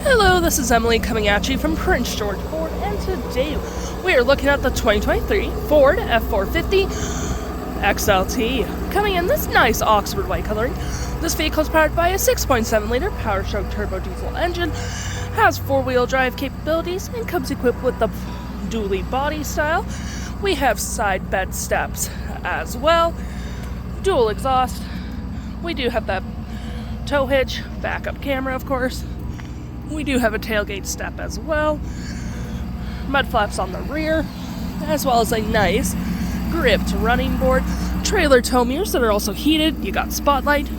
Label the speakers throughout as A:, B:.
A: Hello, this is Emily coming at you from Prince George Ford, and today we are looking at the 2023 Ford F-450 XLT. Coming in this nice Oxford white coloring, this vehicle is powered by a 6.7-liter Powerstroke turbo diesel engine, has four-wheel drive capabilities, and comes equipped with the dually body style. We have side bed steps as well, dual exhaust. We do have that tow hitch, backup camera of course. We do have a tailgate step as well, mud flaps on the rear, as well as a nice gripped running board, trailer tow mirrors that are also heated. You got spotlight,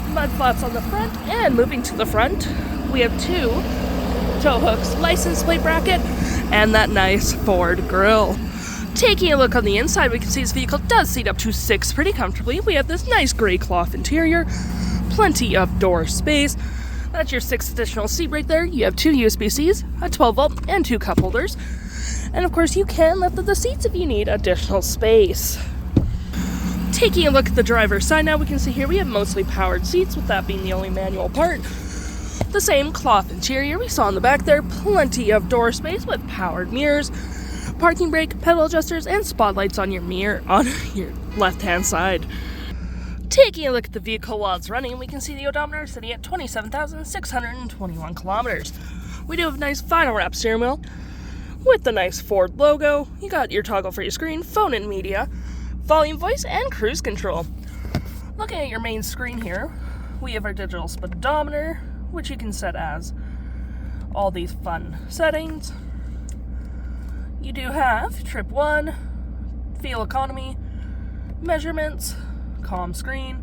A: mud flaps on the front, and moving to the front, we have two tow hooks, license plate bracket, and that nice Ford grille. Taking a look on the inside, we can see this vehicle does seat up to 6 pretty comfortably. We have this nice gray cloth interior, plenty of door space. That's your 6th additional seat right there. You have 2 USB-Cs, a 12-volt, and 2 cup holders. And of course, you can lift up the seats if you need additional space. Taking a look at the driver's side now, we can see here we have mostly powered seats, with that being the only manual part. The same cloth interior we saw in the back there, plenty of door space with powered mirrors, parking brake, pedal adjusters, and spotlights on your mirror on your left-hand side. Taking a look at the vehicle while it's running, we can see the odometer sitting at 27,621 kilometers. We do have a nice vinyl wrap steering wheel with the nice Ford logo. You got your toggle for your screen, phone and media, volume, voice, and cruise control. Looking at your main screen here, we have our digital speedometer, which you can set as all these fun settings. You do have trip 1, fuel economy, measurements, calm screen,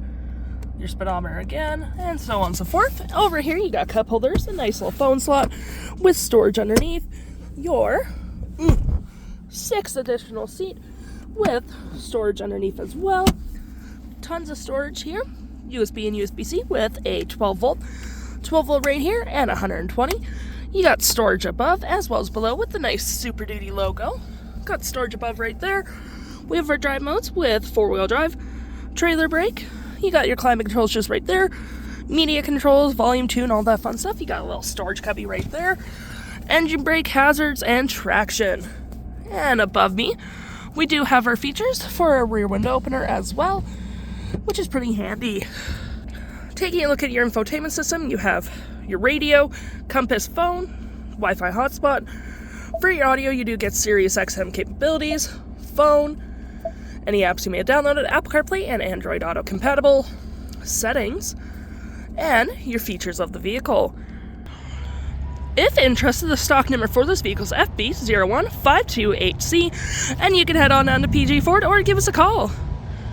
A: your speedometer again, and so on and so forth. Over here you got cup holders, a nice little phone slot with storage underneath, your 6th additional seat with storage underneath as well. Tons of storage here, USB and USB-C with a 12 volt right here and 120. You got storage above as well as below with the nice Super Duty logo. Got storage above right there. We have our drive modes with 4-wheel drive, trailer brake. You got your climate controls just right there, media controls, volume, tune, all that fun stuff. You got a little storage cubby right there, engine brake, hazards, and traction. And above me, we do have our features for a rear window opener as well, which is pretty handy. Taking a look at your infotainment system, you have your radio, compass phone, Wi-Fi hotspot. For your audio, you do get Sirius XM capabilities, phone, any apps you may have downloaded, Apple CarPlay and Android Auto compatible, settings, and your features of the vehicle. If interested, the stock number for this vehicle is FB01528C, and you can head on down to PG Ford or give us a call.